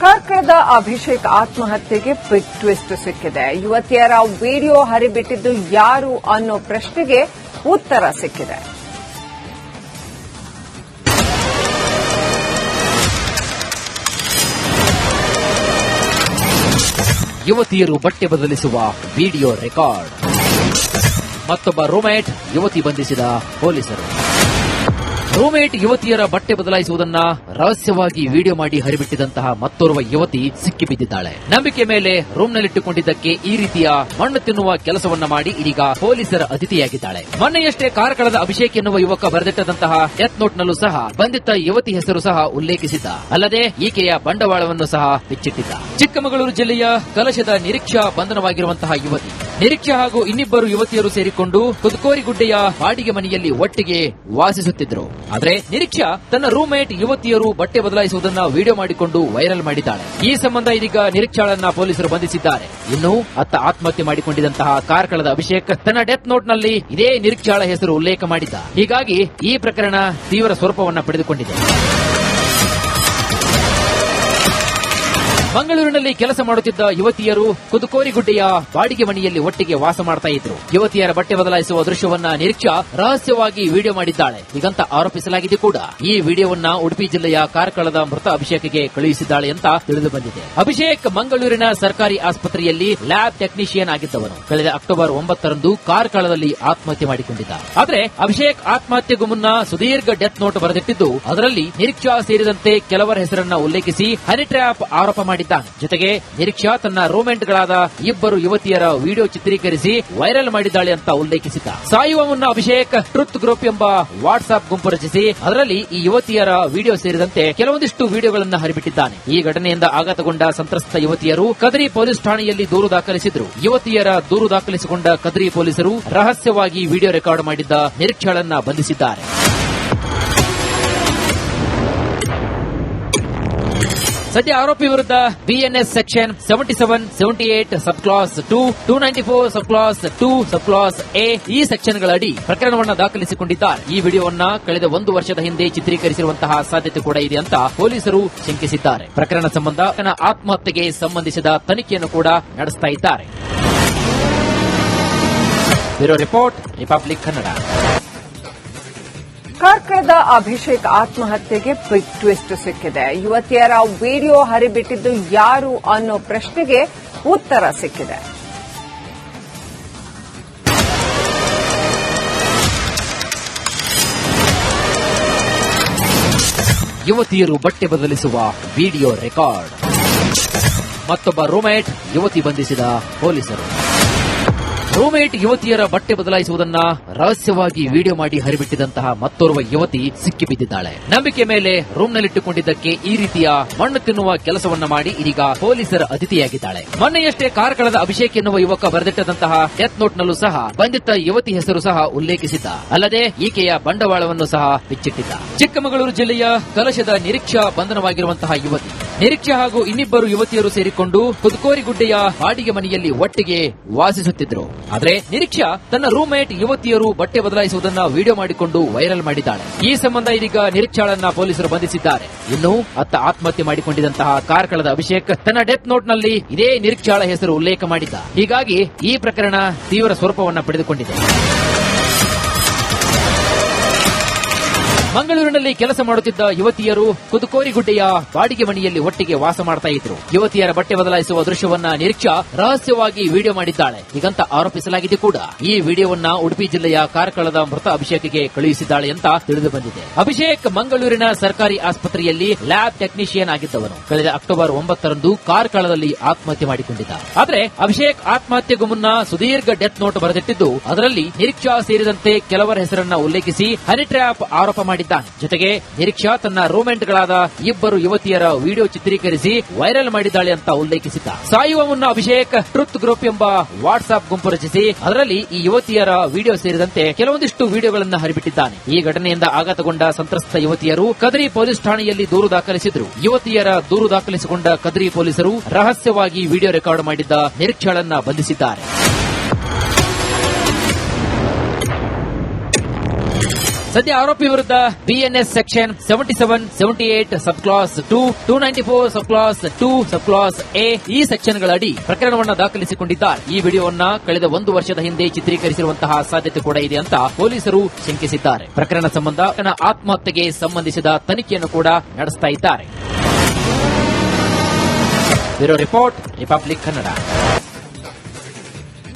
ಕಾರ್ಕಳದ ಅಭಿಷೇಕ್ ಆತ್ಮಹತ್ಯೆಗೆ big twist ಸಿಕ್ಕಿದೆ. ಯುವತಿಯರ video ಹರಿಬಿಟ್ಟಿದ್ದು ಯಾರು ಅನ್ನೋ ಪ್ರಶ್ನೆಗೆ ಉತ್ತರ ಸಿಕ್ಕಿದೆ. ಯುವತಿಯರು ಬಟ್ಟೆ ಬದಲಿಸುವ ವಿಡಿಯೋ ರೆಕಾರ್ಡ್. ಮತ್ತೊಬ್ಬ ರೂಮ್ಮೇಟ್ ಯುವತಿ ಬಂಧಿಸಿದ ಪೊಲೀಸರು. ರೂಮ್ಮೇಟ್ ಯುವತಿಯರ ಬಟ್ಟೆ ಬದಲಾಯಿಸುವುದನ್ನ ರಹಸ್ಯವಾಗಿ ವಿಡಿಯೋ ಮಾಡಿ ಹರಿಬಿಟ್ಟಿದಂತಹ ಮತ್ತೋರ್ವ ಯುವತಿ ಸಿಕ್ಕಿಬಿದ್ದಿದ್ದಾಳೆ. ನಂಬಿಕೆ ಮೇಲೆ ರೂಮ್ನಲ್ಲಿಟ್ಟುಕೊಂಡಿದ್ದಕ್ಕೆ ಈ ರೀತಿಯ ಮಣ್ಣು ತಿನ್ನುವ ಕೆಲಸವನ್ನ ಮಾಡಿ ಇದೀಗ ಪೊಲೀಸರ ಅತಿಥಿಯಾಗಿದ್ದಾಳೆ. ಮೊನ್ನೆಯಷ್ಟೇ ಕಾರ್ಕಳದ ಅಭಿಷೇಕ್ ಎನ್ನುವ ಯುವಕ ಬರೆದಿಟ್ಟದಂತಹ ಡೆತ್ ನೋಟ್ನಲ್ಲೂ ಸಹ ಬಂಧಿತ ಯುವತಿ ಹೆಸರು ಸಹ ಉಲ್ಲೇಖಿಸಿದ್ದ. ಅಲ್ಲದೆ ಈಕೆಯ ಬಂಡವಾಳವನ್ನು ಸಹ ಬಿಚ್ಚಿಟ್ಟಿದ್ದ. ಚಿಕ್ಕಮಗಳೂರು ಜಿಲ್ಲೆಯ ಕಲಶದ ನಿರೀಕ್ಷಾ ಬಂಧನವಾಗಿರುವಂತಹ ಯುವತಿ ನಿರೀಕ್ಷಾ ಹಾಗೂ ಇನ್ನಿಬ್ಬರು ಯುವತಿಯರು ಸೇರಿಕೊಂಡು ಕುದಕೋರಿಗುಡ್ಡೆಯ ಬಾಡಿಗೆ ಮನೆಯಲ್ಲಿ ಒಟ್ಟಿಗೆ ವಾಸಿಸುತ್ತಿದ್ದರು. ಆದರೆ ನಿರೀಕ್ಷಾ ತನ್ನ ರೂಮ್ಮೇಟ್ ಯುವತಿಯರು ಬಟ್ಟೆ ಬದಲಾಯಿಸುವುದನ್ನ ವಿಡಿಯೋ ಮಾಡಿಕೊಂಡು ವೈರಲ್ ಮಾಡಿದ್ದಾಳೆ. ಈ ಸಂಬಂಧ ಇದೀಗ ನಿರೀಕ್ಷಾಳನ್ನ ಪೊಲೀಸರು ಬಂಧಿಸಿದ್ದಾರೆ. ಇನ್ನು ಅತ್ತ ಆತ್ಮಹತ್ಯೆ ಮಾಡಿಕೊಂಡಿದ್ದಂತಹ ಕಾರ್ಕಳದ ಅಭಿಷೇಕ್ ತನ್ನ ಡೆತ್ ನೋಟ್ನಲ್ಲಿ ಇದೇ ನಿರೀಕ್ಷಾಳ ಹೆಸರು ಉಲ್ಲೇಖ ಮಾಡಿದ್ದ. ಹೀಗಾಗಿ ಈ ಪ್ರಕರಣ ತೀವ್ರ ಸ್ವರೂಪವನ್ನ ಪಡೆದುಕೊಂಡಿದೆ. ಮಂಗಳೂರಿನಲ್ಲಿ ಕೆಲಸ ಮಾಡುತ್ತಿದ್ದ ಯುವತಿಯರು ಕುದಕೋರಿಗುಡ್ಡೆಯ ಬಾಡಿಗೆ ಮನೆಯಲ್ಲಿ ಒಟ್ಟಿಗೆ ವಾಸ ಮಾಡ್ತಾ ಇದ್ರು. ಯುವತಿಯರ ಬಟ್ಟೆ ಬದಲಾಯಿಸುವ ದೃಶ್ಯವನ್ನ ನಿರೀಕ್ಷಾ ರಹಸ್ಯವಾಗಿ ವಿಡಿಯೋ ಮಾಡಿದ್ದಾಳೆ. ಹೀಗಂತ ಆರೋಪಿಸಲಾಗಿದೆ ಕೂಡ. ಈ ವಿಡಿಯೋವನ್ನ ಉಡುಪಿ ಜಿಲ್ಲೆಯ ಕಾರ್ಕಳದ ಮೃತ ಅಭಿಷೇಕ್ಗೆ ಕಳುಹಿಸಿದ್ದಾಳೆ ಅಂತ ತಿಳಿದು ಬಂದಿದೆ. ಅಭಿಷೇಕ್ ಮಂಗಳೂರಿನ ಸರ್ಕಾರಿ ಆಸ್ಪತ್ರೆಯಲ್ಲಿ ಲ್ಯಾಬ್ ಟೆಕ್ನಿಷಿಯನ್ ಆಗಿದ್ದವನು. ಕಳೆದ ಅಕ್ಟೋಬರ್ 9ರಂದು ಕಾರ್ಕಳದಲ್ಲಿ ಆತ್ಮಹತ್ಯೆ ಮಾಡಿಕೊಂಡಿದ್ದ. ಆದರೆ ಅಭಿಷೇಕ್ ಆತ್ಮಹತ್ಯೆಗೂ ಮುನ್ನ ಸುದೀರ್ಘ ಡೆತ್ ನೋಟ್ ಬರೆದಿಟ್ಟಿದ್ದು ಅದರಲ್ಲಿ ನಿರೀಕ್ಷಾ ಸೇರಿದಂತೆ ಕೆಲವರ ಹೆಸರನ್ನ ಉಲ್ಲೇಖಿಸಿ ಹನಿ ಟ್ರ್ಯಾಪ್ ಆರೋಪ ಮಾಡಿದ್ದ. ಜೊತೆಗೆ ನಿರೀಕ್ಷಾ ತನ್ನ ರೂಮ್ಮೇಟ್ಗಳಾದ ಇಬ್ಬರು ಯುವತಿಯರ ವಿಡಿಯೋ ಚಿತ್ರೀಕರಿಸಿ ವೈರಲ್ ಮಾಡಿದ್ದಾಳೆ ಅಂತ ಉಲ್ಲೇಖಿಸಿದ್ದ. ಸಾಯುವ ಮುನ್ನ ಅಭಿಷೇಕ್ ಟ್ರುತ್ ಗ್ರೂಪ್ ಎಂಬ ವಾಟ್ಸ್ಆಪ್ ಗುಂಪು ರಚಿಸಿ ಅದರಲ್ಲಿ ಈ ಯುವತಿಯರ ವಿಡಿಯೋ ಸೇರಿದಂತೆ ಕೆಲವೊಂದಿಷ್ಟು ವಿಡಿಯೋಗಳನ್ನು ಹರಿಬಿಟ್ಟಿದ್ದಾನೆ. ಈ ಘಟನೆಯಿಂದ ಆಘಾತಗೊಂಡ ಸಂತ್ರಸ್ತ ಯುವತಿಯರು ಕದ್ರಿ ಪೊಲೀಸ್ ಠಾಣೆಯಲ್ಲಿ ದೂರು ದಾಖಲಿಸಿದ್ರು. ಯುವತಿಯರ ದೂರು ದಾಖಲಿಸಿಕೊಂಡ ಕದ್ರಿ ಪೊಲೀಸರು ರಹಸ್ಯವಾಗಿ ವಿಡಿಯೋ ರೆಕಾರ್ಡ್ ಮಾಡಿದ್ದ ನಿರೀಕ್ಷಾಳನ್ನ ಬಂಧಿಸಿದ್ದಾರೆ. ಸದ್ಯ ಆರೋಪಿ ವಿರುದ್ಧ BNS section 77, 78 sub class 2, 294 sub class 2, sub class A ಈ ಸೆಕ್ಷನ್ಗಳ ಅಡಿ ಪ್ರಕರಣವನ್ನ ದಾಖಲಿಸಿಕೊಂಡಿದ್ದಾರೆ. ಈ ವಿಡಿಯೋವನ್ನ ಕಳೆದ 1 ವರ್ಷದ ಹಿಂದೆ ಚಿತ್ರೀಕರಿಸಿರುವಂತಹ ಸಾಧ್ಯತೆ ಕೂಡ ಇದೆ ಅಂತ ಪೊಲೀಸರು ಶಂಕಿಸಿದ್ದಾರೆ. ಪ್ರಕರಣ ಸಂಬಂಧ ಆತ್ಮಹತ್ಯೆಗೆ ಸಂಬಂಧಿಸಿದ ತನಿಖೆಯನ್ನು ಕೂಡ ನಡೆಸ್ತಾ ಇದ್ದಾರೆ. Bureau report, Republic Kannada. ಕಾರ್ಕಳದ ಅಭಿಷೇಕ್ ಆತ್ಮಹತ್ಯೆಗೆ ಬಿಗ್ ಟ್ವಿಸ್ಟ್ ಸಿಕ್ಕಿದೆ. ಯುವತಿಯರ ವಿಡಿಯೋ ಹರಿಬಿಟ್ಟಿದ್ದು ಯಾರು ಅನ್ನೋ ಪ್ರಶ್ನೆಗೆ ಉತ್ತರ ಸಿಕ್ಕಿದೆ. ಯುವತಿಯರು ಬಟ್ಟೆ ಬದಲಿಸುವ ವಿಡಿಯೋ ರೆಕಾರ್ಡ್. ಮತ್ತೊಬ್ಬ ರೂಮ್ಮೇಟ್ ಯುವತಿ ಬಂಧಿಸಿದ ಪೊಲೀಸರು. ರೂಮ್ಮೇಟ್ ಯುವತಿಯರ ಬಟ್ಟೆ ಬದಲಾಯಿಸುವುದನ್ನ ರಹಸ್ಯವಾಗಿ ವಿಡಿಯೋ ಮಾಡಿ ಹರಿಬಿಟ್ಟಿದಂತಹ ಮತ್ತೋರ್ವ ಯುವತಿ ಸಿಕ್ಕಿಬಿದ್ದಿದ್ದಾಳೆ. ನಂಬಿಕೆ ಮೇಲೆ ರೂಮ್ನಲ್ಲಿಟ್ಟುಕೊಂಡಿದ್ದಕ್ಕೆ ಈ ರೀತಿಯ ಮಣ್ಣು ತಿನ್ನುವ ಕೆಲಸವನ್ನ ಮಾಡಿ ಇದೀಗ ಪೊಲೀಸರ ಅತಿಥಿಯಾಗಿದ್ದಾಳೆ. ಮೊನ್ನೆಯಷ್ಟೇ ಕಾರ್ಕಳದ ಅಭಿಷೇಕ್ ಎನ್ನುವ ಯುವಕ ಬರೆದಿಟ್ಟದಂತಹ ಡೆತ್ ನೋಟ್ನಲ್ಲೂ ಸಹ ಬಂಧಿತ ಯುವತಿ ಹೆಸರು ಸಹ ಉಲ್ಲೇಖಿಸಿದ್ದ. ಅಲ್ಲದೆ ಈಕೆಯ ಬಂಡವಾಳವನ್ನು ಸಹ ಬಿಚ್ಚಿಟ್ಟಿದ್ದ. ಚಿಕ್ಕಮಗಳೂರು ಜಿಲ್ಲೆಯ ಕಲಶದ ನಿರೀಕ್ಷಾ ಬಂಧನವಾಗಿರುವಂತಹ ಯುವತಿ ನಿರೀಕ್ಷಾ ಹಾಗೂ ಇನ್ನಿಬ್ಬರು ಯುವತಿಯರು ಸೇರಿಕೊಂಡು ಕುದಕೋರಿಗುಡ್ಡೆಯ ಬಾಡಿಗೆ ಮನೆಯಲ್ಲಿ ಒಟ್ಟಿಗೆ ವಾಸಿಸುತ್ತಿದ್ದರು. ಆದರೆ ನಿರೀಕ್ಷಾ ತನ್ನ ರೂಮ್ಮೇಟ್ ಯುವತಿಯರು ಬಟ್ಟೆ ಬದಲಾಯಿಸುವುದನ್ನ ವಿಡಿಯೋ ಮಾಡಿಕೊಂಡು ವೈರಲ್ ಮಾಡಿದ್ದಾಳೆ. ಈ ಸಂಬಂಧ ಇದೀಗ ನಿರೀಕ್ಷಾಳನ್ನ ಪೊಲೀಸರು ಬಂಧಿಸಿದ್ದಾರೆ. ಇನ್ನು ಅತ್ತ ಆತ್ಮಹತ್ಯೆ ಮಾಡಿಕೊಂಡಿದ್ದಂತಹ ಕಾರ್ಕಳದ ಅಭಿಷೇಕ್ ತನ್ನ ಡೆತ್ ನೋಟ್ನಲ್ಲಿ ಇದೇ ನಿರೀಕ್ಷಾಳ ಹೆಸರು ಉಲ್ಲೇಖ ಮಾಡಿದ್ದ. ಹೀಗಾಗಿ ಈ ಪ್ರಕರಣ ತೀವ್ರ ಸ್ವರೂಪವನ್ನ ಪಡೆದುಕೊಂಡಿದೆ. ಮಂಗಳೂರಿನಲ್ಲಿ ಕೆಲಸ ಮಾಡುತ್ತಿದ್ದ ಯುವತಿಯರು ಕುದಕೋರಿಗುಡ್ಡೆಯ ಬಾಡಿಗೆ ಮನೆಯಲ್ಲಿ ಒಟ್ಟಿಗೆ ವಾಸ ಮಾಡ್ತಾ ಇದ್ರು. ಯುವತಿಯರ ಬಟ್ಟೆ ಬದಲಾಯಿಸುವ ದೃಶ್ಯವನ್ನ ನಿರೀಕ್ಷಾ ರಹಸ್ಯವಾಗಿ ವಿಡಿಯೋ ಮಾಡಿದ್ದಾಳೆ. ಹೀಗಂತ ಆರೋಪಿಸಲಾಗಿದೆ ಕೂಡ. ಈ ವಿಡಿಯೋವನ್ನ ಉಡುಪಿ ಜಿಲ್ಲೆಯ ಕಾರ್ಕಳದ ಮೃತ ಅಭಿಷೇಕ್ಗೆ ಕಳುಹಿಸಿದ್ದಾಳೆ ಅಂತ ತಿಳಿದು ಬಂದಿದೆ. ಅಭಿಷೇಕ್ ಮಂಗಳೂರಿನ ಸರ್ಕಾರಿ ಆಸ್ಪತ್ರೆಯಲ್ಲಿ ಲ್ಯಾಬ್ ಟೆಕ್ನಿಷಿಯನ್ ಆಗಿದ್ದವನು. ಕಳೆದ ಅಕ್ಟೋಬರ್ 9ರಂದು ಕಾರ್ಕಳದಲ್ಲಿ ಆತ್ಮಹತ್ಯೆ ಮಾಡಿಕೊಂಡಿದ್ದ. ಆದರೆ ಅಭಿಷೇಕ್ ಆತ್ಮಹತ್ಯೆಗೂ ಮುನ್ನ ಸುದೀರ್ಘ ಡೆತ್ ನೋಟ್ ಬರೆದಿಟ್ಟಿದ್ದು ಅದರಲ್ಲಿ ನಿರೀಕ್ಷಾ ಸೇರಿದಂತೆ ಕೆಲವರ ಹೆಸರನ್ನ ಉಲ್ಲೇಖಿಸಿ ಹನಿ ಟ್ರ್ಯಾಪ್ ಆರೋಪ ಮಾಡಿದ್ದ. ಜೊತೆಗೆ ನಿರೀಕ್ಷಾ ತನ್ನ ರೂಮ್ಮೇಟ್ಗಳಾದ ಇಬ್ಬರು ಯುವತಿಯರ ವಿಡಿಯೋ ಚಿತ್ರೀಕರಿಸಿ ವೈರಲ್ ಮಾಡಿದ್ದಾಳೆ ಅಂತ ಉಲ್ಲೇಖಿಸಿದ್ದ. ಸಾಯುವ ಮುನ್ನ ಅಭಿಷೇಕ್ ಟ್ರುತ್ ಗ್ರೂಪ್ ಎಂಬ ವಾಟ್ಸ್ಆಪ್ ಗುಂಪು ರಚಿಸಿ ಅದರಲ್ಲಿ ಈ ಯುವತಿಯರ ವಿಡಿಯೋ ಸೇರಿದಂತೆ ಕೆಲವೊಂದಿಷ್ಟು ವಿಡಿಯೋಗಳನ್ನು ಹರಿಬಿಟ್ಟಿದ್ದಾನೆ. ಈ ಘಟನೆಯಿಂದ ಆಘಾತಗೊಂಡ ಸಂತ್ರಸ್ತ ಯುವತಿಯರು ಕದ್ರಿ ಪೊಲೀಸ್ ಠಾಣೆಯಲ್ಲಿ ದೂರು ದಾಖಲಿಸಿದ್ರು. ಯುವತಿಯರ ದೂರು ದಾಖಲಿಸಿಕೊಂಡ ಕದ್ರಿ ಪೊಲೀಸರು ರಹಸ್ಯವಾಗಿ ವಿಡಿಯೋ ರೆಕಾರ್ಡ್ ಮಾಡಿದ್ದ ನಿರೀಕ್ಷಾಳನ್ನ ಬಂಧಿಸಿದ್ದಾರೆ. ಸದ್ಯ ಆರೋಪಿ ವಿರುದ್ಧ BNS section 77, 78 sub class 2, 294 sub class 2, sub class A ಈ ಸೆಕ್ಷನ್ಗಳ ಅಡಿ ಪ್ರಕರಣವನ್ನು ದಾಖಲಿಸಿಕೊಂಡಿದ್ದಾರೆ. ಈ ವಿಡಿಯೋವನ್ನ ಕಳೆದ 1 ವರ್ಷದ ಹಿಂದೆ ಚಿತ್ರೀಕರಿಸಿರುವಂತಹ ಸಾಧ್ಯತೆ ಕೂಡ ಇದೆ ಅಂತ ಪೊಲೀಸರು ಶಂಕಿಸಿದ್ದಾರೆ. ಪ್ರಕರಣ ಸಂಬಂಧ ಆತ್ಮಹತ್ಯೆಗೆ ಸಂಬಂಧಿಸಿದ ತನಿಖೆಯನ್ನು ಕೂಡ ನಡೆಸ್ತಾ ಇದ್ದಾರೆ. Bureau report, Republic Kannada.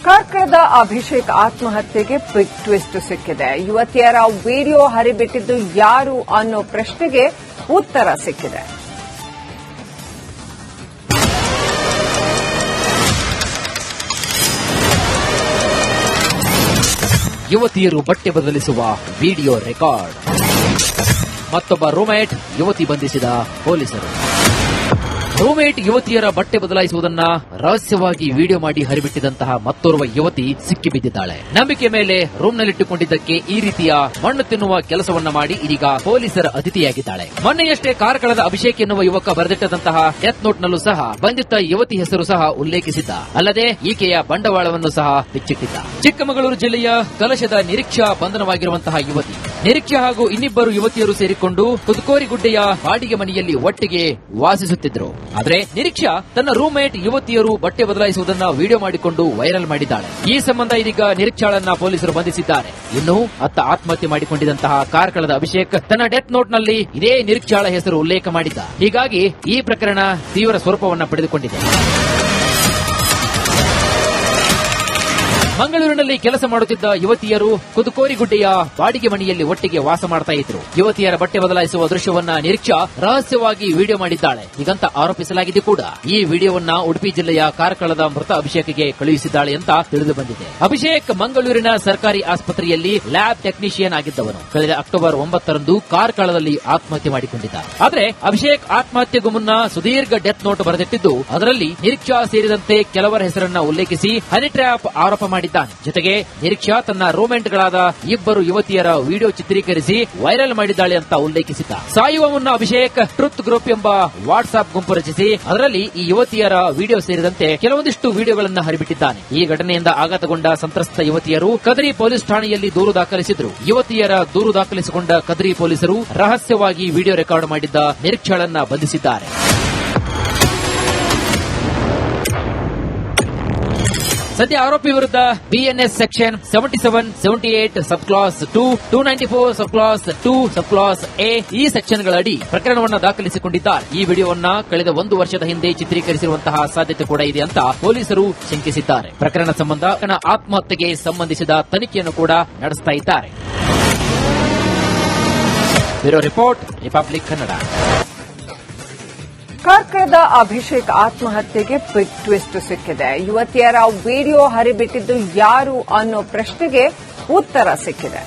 ಕಾರ್ಕಳದ ಅಭಿಷೇಕ್ ಆತ್ಮಹತ್ಯೆಗೆ ಬಿಗ್ ಟ್ವಿಸ್ಟ್ ಸಿಕ್ಕಿದೆ. ಯುವತಿಯರ ವಿಡಿಯೋ ಹರಿಬಿಟ್ಟಿದ್ದು ಯಾರು ಅನ್ನೋ ಪ್ರಶ್ನೆಗೆ ಉತ್ತರ ಸಿಕ್ಕಿದೆ. ಯುವತಿಯರು ಬಟ್ಟೆ ಬದಲಿಸುವ ವಿಡಿಯೋ ರೆಕಾರ್ಡ್. ಮತ್ತೊಬ್ಬ ರೂಮ್ಮೇಟ್ ಯುವತಿ ಬಂಧಿಸಿದ ಪೊಲೀಸರು. ರೂಮ್ಮೇಟ್ ಯುವತಿಯರ ಬಟ್ಟೆ ಬದಲಾಯಿಸುವುದನ್ನ ರಹಸ್ಯವಾಗಿ ವಿಡಿಯೋ ಮಾಡಿ ಹರಿಬಿಟ್ಟಿದಂತಹ ಮತ್ತೋರ್ವ ಯುವತಿ ಸಿಕ್ಕಿಬಿದ್ದಿದ್ದಾಳೆ. ನಂಬಿಕೆ ಮೇಲೆ ರೂಮ್ನಲ್ಲಿಟ್ಟುಕೊಂಡಿದ್ದಕ್ಕೆ ಈ ರೀತಿಯ ಮಣ್ಣು ತಿನ್ನುವ ಕೆಲಸವನ್ನ ಮಾಡಿ ಇದೀಗ ಪೊಲೀಸರ ಅತಿಥಿಯಾಗಿದ್ದಾಳೆ. ಮೊನ್ನೆಯಷ್ಟೇ ಕಾರ್ಕಳದ ಅಭಿಷೇಕ್ ಎನ್ನುವ ಯುವಕ ಬರೆದಿಟ್ಟದಂತಹ ಡೆತ್ ನೋಟ್ನಲ್ಲೂ ಸಹ ಬಂಧಿತ ಯುವತಿ ಹೆಸರು ಸಹ ಉಲ್ಲೇಖಿಸಿದ್ದ. ಅಲ್ಲದೆ ಈಕೆಯ ಬಂಡವಾಳವನ್ನು ಸಹ ಬಿಚ್ಚಿಟ್ಟಿದ್ದ. ಚಿಕ್ಕಮಗಳೂರು ಜಿಲ್ಲೆಯ ಕಲಶದ ನಿರೀಕ್ಷಾ ಬಂಧನವಾಗಿರುವಂತಹ ಯುವತಿ. ನಿರೀಕ್ಷಾ ಹಾಗೂ ಇನ್ನಿಬ್ಬರು ಯುವತಿಯರು ಸೇರಿಕೊಂಡು ಕುದುಕೋರಿಗುಡ್ಡೆಯ ಬಾಡಿಗೆ ಮನೆಯಲ್ಲಿ ಒಟ್ಟಿಗೆ ವಾಸಿಸುತ್ತಿದ್ದರು. ಆದರೆ ನಿರೀಕ್ಷಾ ತನ್ನ ರೂಮ್ಮೇಟ್ ಯುವತಿಯರು ಬಟ್ಟೆ ಬದಲಾಯಿಸುವುದನ್ನ ವಿಡಿಯೋ ಮಾಡಿಕೊಂಡು ವೈರಲ್ ಮಾಡಿದ್ದಾಳೆ. ಈ ಸಂಬಂಧ ಇದೀಗ ನಿರೀಕ್ಷಾಳನ್ನ ಪೊಲೀಸರು ಬಂಧಿಸಿದ್ದಾರೆ. ಇನ್ನು ಅತ್ತ ಆತ್ಮಹತ್ಯೆ ಮಾಡಿಕೊಂಡಿದ್ದಂತಹ ಕಾರ್ಕಳದ ಅಭಿಷೇಕ್ ತನ್ನ ಡೆತ್ ನೋಟ್ನಲ್ಲಿ ಇದೇ ನಿರೀಕ್ಷಾಳ ಹೆಸರು ಉಲ್ಲೇಖ ಮಾಡಿದ್ದ. ಹೀಗಾಗಿ ಈ ಪ್ರಕರಣ ತೀವ್ರ ಸ್ವರೂಪವನ್ನ ಪಡೆದುಕೊಂಡಿದೆ. ಮಂಗಳೂರಿನಲ್ಲಿ ಕೆಲಸ ಮಾಡುತ್ತಿದ್ದ ಯುವತಿಯರು ಕುದುಕೋರಿಗುಡ್ಡೆಯ ಬಾಡಿಗೆ ಮನೆಯಲ್ಲಿ ಒಟ್ಟಿಗೆ ವಾಸ ಮಾಡ್ತಾ ಇದ್ರು. ಯುವತಿಯರ ಬಟ್ಟೆ ಬದಲಾಯಿಸುವ ದೃಶ್ಯವನ್ನ ನಿರೀಕ್ಷಾ ರಹಸ್ಯವಾಗಿ ವಿಡಿಯೋ ಮಾಡಿದ್ದಾಳೆ. ಹೀಗಂತ ಆರೋಪಿಸಲಾಗಿದೆ ಕೂಡ. ಈ ವಿಡಿಯೋವನ್ನ ಉಡುಪಿ ಜಿಲ್ಲೆಯ ಕಾರ್ಕಳದ ಮೃತ ಅಭಿಷೇಕ್ಗೆ ಕಳುಹಿಸಿದ್ದಾಳೆ ಅಂತ ತಿಳಿದು ಬಂದಿದೆ. ಅಭಿಷೇಕ್ ಮಂಗಳೂರಿನ ಸರ್ಕಾರಿ ಆಸ್ಪತ್ರೆಯಲ್ಲಿ ಲ್ಯಾಬ್ ಟೆಕ್ನಿಷಿಯನ್ ಆಗಿದ್ದವನು. ಕಳೆದ ಅಕ್ಟೋಬರ್ 9ರಂದು ಕಾರ್ಕಳದಲ್ಲಿ ಆತ್ಮಹತ್ಯೆ ಮಾಡಿಕೊಂಡಿದ್ದ. ಆದರೆ ಅಭಿಷೇಕ್ ಆತ್ಮಹತ್ಯೆಗೂ ಮುನ್ನ ಸುದೀರ್ಘ ಡೆತ್ ನೋಟ್ ಬರೆದಿಟ್ಟಿದ್ದು ಅದರಲ್ಲಿ ನಿರೀಕ್ಷಾ ಸೇರಿದಂತೆ ಕೆಲವರ ಹೆಸರನ್ನ ಉಲ್ಲೇಖಿಸಿ ಹನಿ ಟ್ರ್ಯಾಪ್ ಆರೋಪ ಮಾಡಿದ್ದಾನೆ. ಜೊತೆಗೆ ನಿರೀಕ್ಷಾ ತನ್ನ ರೂಮ್ಮೇಟ್ಗಳಾದ ಇಬ್ಬರು ಯುವತಿಯರ ವಿಡಿಯೋ ಚಿತ್ರೀಕರಿಸಿ ವೈರಲ್ ಮಾಡಿದ್ದಾಳೆ ಅಂತ ಉಲ್ಲೇಖಿಸಿದ್ದ. ಸಾಯುವ ಮುನ್ನ ಅಭಿಷೇಕ್ ಟ್ರುತ್ ಗ್ರೂಪ್ ಎಂಬ ವಾಟ್ಸ್ಆಪ್ ಗುಂಪು ರಚಿಸಿ ಅದರಲ್ಲಿ ಈ ಯುವತಿಯರ ವಿಡಿಯೋ ಸೇರಿದಂತೆ ಕೆಲವೊಂದಿಷ್ಟು ವಿಡಿಯೋಗಳನ್ನು ಹರಿಬಿಟ್ಟಿದ್ದಾನೆ. ಈ ಘಟನೆಯಿಂದ ಆಘಾತಗೊಂಡ ಸಂತ್ರಸ್ತ ಯುವತಿಯರು ಕದ್ರಿ ಪೊಲೀಸ್ ಠಾಣೆಯಲ್ಲಿ ದೂರು ದಾಖಲಿಸಿದ್ರು. ಯುವತಿಯರ ದೂರು ದಾಖಲಿಸಿಕೊಂಡ ಕದ್ರಿ ಪೊಲೀಸರು ರಹಸ್ಯವಾಗಿ ವಿಡಿಯೋ ರೆಕಾರ್ಡ್ ಮಾಡಿದ್ದ ನಿರೀಕ್ಷಾಳನ್ನ ಬಂಧಿಸಿದ್ದಾರೆ. ಸದ್ಯ ಆರೋಪಿ ವಿರುದ್ಧ BNS section 77, 78 sub class 2, 294 sub class 2, sub class A ಈ ಸೆಕ್ಷನ್ಗಳ ಅಡಿ ಪ್ರಕರಣವನ್ನು ದಾಖಲಿಸಿಕೊಂಡಿದ್ದಾರೆ. ಈ ವಿಡಿಯೋವನ್ನ ಕಳೆದ 1 ವರ್ಷದ ಹಿಂದೆ ಚಿತ್ರೀಕರಿಸಿರುವಂತಹ ಸಾಧ್ಯತೆ ಕೂಡ ಇದೆ ಅಂತ ಪೊಲೀಸರು ಶಂಕಿಸಿದ್ದಾರೆ. ಪ್ರಕರಣ ಸಂಬಂಧ ಆತ್ಮಹತ್ಯೆಗೆ ಸಂಬಂಧಿಸಿದ ತನಿಖೆಯನ್ನು ಕೂಡ ನಡೆಸ್ತಾ ಇದ್ದಾರೆ. Bureau report, Republic Kannada. ಕಾರ್ಕಳದ ಅಭಿಷೇಕ್ ಆತ್ಮಹತ್ಯೆಗೆ ಬಿಗ್ ಟ್ವಿಸ್ಟ್ ಸಿಕ್ಕಿದೆ. ಯುವತಿಯರ ವಿಡಿಯೋ ಹರಿಬಿಟ್ಟಿದ್ದು ಯಾರು ಅನ್ನೋ ಪ್ರಶ್ನೆಗೆ ಉತ್ತರ ಸಿಕ್ಕಿದೆ.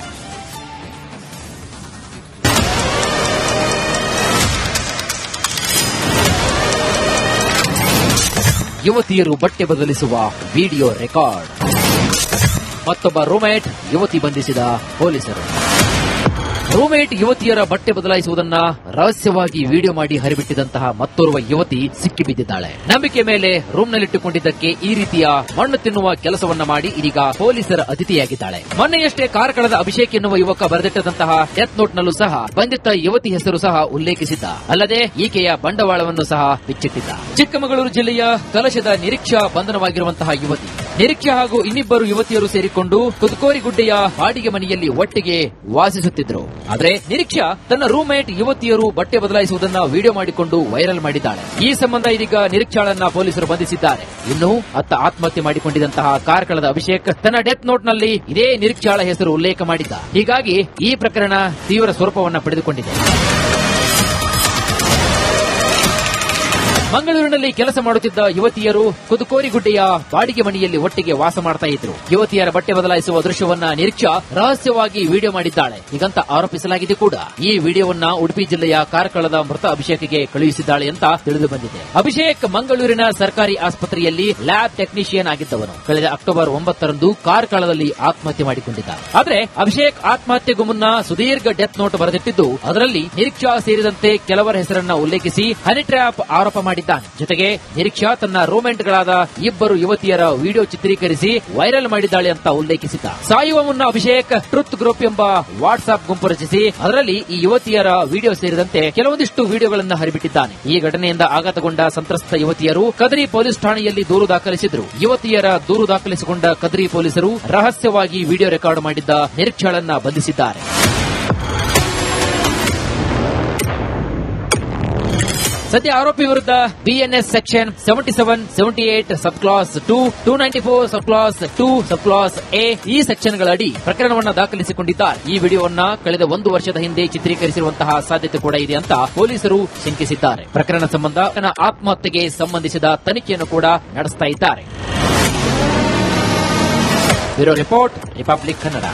ಯುವತಿಯರು ಬಟ್ಟೆ ಬದಲಿಸುವ ವಿಡಿಯೋ ರೆಕಾರ್ಡ್. ಮತ್ತೊಬ್ಬ ರೂಮ್ಮೇಟ್ ಯುವತಿ ಬಂಧಿಸಿದ ಪೊಲೀಸರು. ರೂಮ್ಮೇಟ್ ಯುವತಿಯರ ಬಟ್ಟೆ ಬದಲಾಯಿಸುವುದನ್ನ ರಹಸ್ಯವಾಗಿ ವಿಡಿಯೋ ಮಾಡಿ ಹರಿಬಿಟ್ಟಿದಂತಹ ಮತ್ತೋರ್ವ ಯುವತಿ ಸಿಕ್ಕಿಬಿದ್ದಿದ್ದಾಳೆ. ನಂಬಿಕೆ ಮೇಲೆ ರೂಮ್ನಲ್ಲಿಟ್ಟುಕೊಂಡಿದ್ದಕ್ಕೆ ಈ ರೀತಿಯ ಮಣ್ಣು ತಿನ್ನುವ ಕೆಲಸವನ್ನ ಮಾಡಿ ಇದೀಗ ಪೊಲೀಸರ ಅತಿಥಿಯಾಗಿದ್ದಾಳೆ. ಮೊನ್ನೆಯಷ್ಟೇ ಕಾರ್ಕಳದ ಅಭಿಷೇಕ್ ಎನ್ನುವ ಯುವಕ ಬರೆದಿಟ್ಟದಂತಹ ಡೆತ್ ನೋಟ್ನಲ್ಲೂ ಸಹ ಬಂಧಿತ ಯುವತಿ ಹೆಸರು ಸಹ ಉಲ್ಲೇಖಿಸಿದ್ದ. ಅಲ್ಲದೆ ಈಕೆಯ ಬಂಡವಾಳವನ್ನು ಸಹ ಬಿಚ್ಚಿಟ್ಟಿದ್ದ. ಚಿಕ್ಕಮಗಳೂರು ಜಿಲ್ಲೆಯ ಕಲಶದ ನಿರೀಕ್ಷಾ ಬಂಧನವಾಗಿರುವಂತಹ ಯುವತಿ. ನಿರೀಕ್ಷಾ ಹಾಗೂ ಇನ್ನಿಬ್ಬರು ಯುವತಿಯರು ಸೇರಿಕೊಂಡು ಕುದುಕೋರಿಗುಡ್ಡೆಯ ಬಾಡಿಗೆ ಮನೆಯಲ್ಲಿ ಒಟ್ಟಿಗೆ ವಾಸಿಸುತ್ತಿದ್ದರು. ಆದರೆ ನಿರೀಕ್ಷಾ ತನ್ನ ರೂಮ್ಮೇಟ್ ಯುವತಿಯರು ಬಟ್ಟೆ ಬದಲಾಯಿಸುವುದನ್ನ ವಿಡಿಯೋ ಮಾಡಿಕೊಂಡು ವೈರಲ್ ಮಾಡಿದ್ದಾಳೆ. ಈ ಸಂಬಂಧ ಇದೀಗ ನಿರೀಕ್ಷಾಳನ್ನ ಪೊಲೀಸರು ಬಂಧಿಸಿದ್ದಾರೆ. ಇನ್ನು ಅತ್ತ ಆತ್ಮಹತ್ಯೆ ಮಾಡಿಕೊಂಡಿದ್ದಂತಹ ಕಾರ್ಕಳದ ಅಭಿಷೇಕ್ ತನ್ನ ಡೆತ್ ನೋಟ್ನಲ್ಲಿ ಇದೇ ನಿರೀಕ್ಷಾಳ ಹೆಸರು ಉಲ್ಲೇಖ ಮಾಡಿದ್ದ. ಹೀಗಾಗಿ ಈ ಪ್ರಕರಣ ತೀವ್ರ ಸ್ವರೂಪವನ್ನ ಪಡೆದುಕೊಂಡಿದೆ. ಮಂಗಳೂರಿನಲ್ಲಿ ಕೆಲಸ ಮಾಡುತ್ತಿದ್ದ ಯುವತಿಯರು ಕುದುಕೋರಿಗುಡ್ಡೆಯ ಬಾಡಿಗೆ ಮನೆಯಲ್ಲಿ ಒಟ್ಟಿಗೆ ವಾಸ ಮಾಡ್ತಾ ಇದ್ರು. ಯುವತಿಯರ ಬಟ್ಟೆ ಬದಲಾಯಿಸುವ ದೃಶ್ಯವನ್ನ ನಿರೀಕ್ಷಾ ರಹಸ್ಯವಾಗಿ ವಿಡಿಯೋ ಮಾಡಿದ್ದಾಳೆ. ಹೀಗಂತ ಆರೋಪಿಸಲಾಗಿದೆ ಕೂಡ. ಈ ವಿಡಿಯೋವನ್ನ ಉಡುಪಿ ಜಿಲ್ಲೆಯ ಕಾರ್ಕಳದ ಮೃತ ಅಭಿಷೇಕ್ಗೆ ಕಳುಹಿಸಿದ್ದಾಳೆ ಅಂತ ತಿಳಿದು ಬಂದಿದೆ. ಅಭಿಷೇಕ್ ಮಂಗಳೂರಿನ ಸರ್ಕಾರಿ ಆಸ್ಪತ್ರೆಯಲ್ಲಿ ಲ್ಯಾಬ್ ಟೆಕ್ನಿಷಿಯನ್ ಆಗಿದ್ದವನು. ಕಳೆದ ಅಕ್ಟೋಬರ್ 9ರಂದು ಕಾರ್ಕಳದಲ್ಲಿ ಆತ್ಮಹತ್ಯೆ ಮಾಡಿಕೊಂಡಿದ್ದ. ಆದರೆ ಅಭಿಷೇಕ್ ಆತ್ಮಹತ್ಯೆಗೂ ಮುನ್ನ ಸುದೀರ್ಘ ಡೆತ್ ನೋಟ್ ಬರೆದಿಟ್ಟಿದ್ದು ಅದರಲ್ಲಿ ನಿರೀಕ್ಷಾ ಸೇರಿದಂತೆ ಕೆಲವರ ಹೆಸರನ್ನ ಉಲ್ಲೇಖಿಸಿ ಹನಿ ಟ್ರ್ಯಾಪ್ ಆರೋಪ ಮಾಡಿದ್ದ. ಹಾಕಿದ್ದಾನೆ. ಜೊತೆಗೆ ನಿರೀಕ್ಷಾ ತನ್ನ ರೂಮ್ಮೇಟ್ಗಳಾದ ಇಬ್ಬರು ಯುವತಿಯರ ವಿಡಿಯೋ ಚಿತ್ರೀಕರಿಸಿ ವೈರಲ್ ಮಾಡಿದ್ದಾಳೆ ಅಂತ ಉಲ್ಲೇಖಿಸಿದ್ದ. ಸಾಯುವ ಮುನ್ನ ಅಭಿಷೇಕ್ ಟ್ರುತ್ ಗ್ರೂಪ್ ಎಂಬ ವಾಟ್ಸ್ಆಪ್ ಗುಂಪು ರಚಿಸಿ ಅದರಲ್ಲಿ ಈ ಯುವತಿಯರ ವಿಡಿಯೋ ಸೇರಿದಂತೆ ಕೆಲವೊಂದಿಷ್ಟು ವಿಡಿಯೋಗಳನ್ನು ಹರಿಬಿಟ್ಟಿದ್ದಾನೆ. ಈ ಘಟನೆಯಿಂದ ಆಘಾತಗೊಂಡ ಸಂತ್ರಸ್ತ ಯುವತಿಯರು ಕದ್ರಿ ಪೊಲೀಸ್ ಠಾಣೆಯಲ್ಲಿ ದೂರು ದಾಖಲಿಸಿದ್ರು. ಯುವತಿಯರ ದೂರು ದಾಖಲಿಸಿಕೊಂಡ ಕದ್ರಿ ಪೊಲೀಸರು ರಹಸ್ಯವಾಗಿ ವಿಡಿಯೋ ರೆಕಾರ್ಡ್ ಮಾಡಿದ್ದ ನಿರೀಕ್ಷಾಳನ್ನ ಬಂಧಿಸಿದ್ದಾರೆ. ಸದ್ಯ ಆರೋಪಿ ವಿರುದ್ಧ BNS section 77, 78 sub class 2, 294 sub class 2, sub class A ಈ ಸೆಕ್ಷನ್ಗಳ ಅಡಿ ಪ್ರಕರಣವನ್ನ ದಾಖಲಿಸಿಕೊಂಡಿದ್ದಾರೆ. ಈ ವಿಡಿಯೋವನ್ನ ಕಳೆದ 1 ವರ್ಷದ ಹಿಂದೆ ಚಿತ್ರೀಕರಿಸಿರುವಂತಹ ಸಾಧ್ಯತೆ ಕೂಡ ಇದೆ ಅಂತ ಪೊಲೀಸರು ಶಂಕಿಸಿದ್ದಾರೆ. ಪ್ರಕರಣ ಸಂಬಂಧ ಆತ್ಮಹತ್ಯೆಗೆ ಸಂಬಂಧಿಸಿದ ತನಿಖೆಯನ್ನು ಕೂಡ ನಡೆಸ್ತಾ ಇದ್ದಾರೆ. Bureau report, Republic Kannada.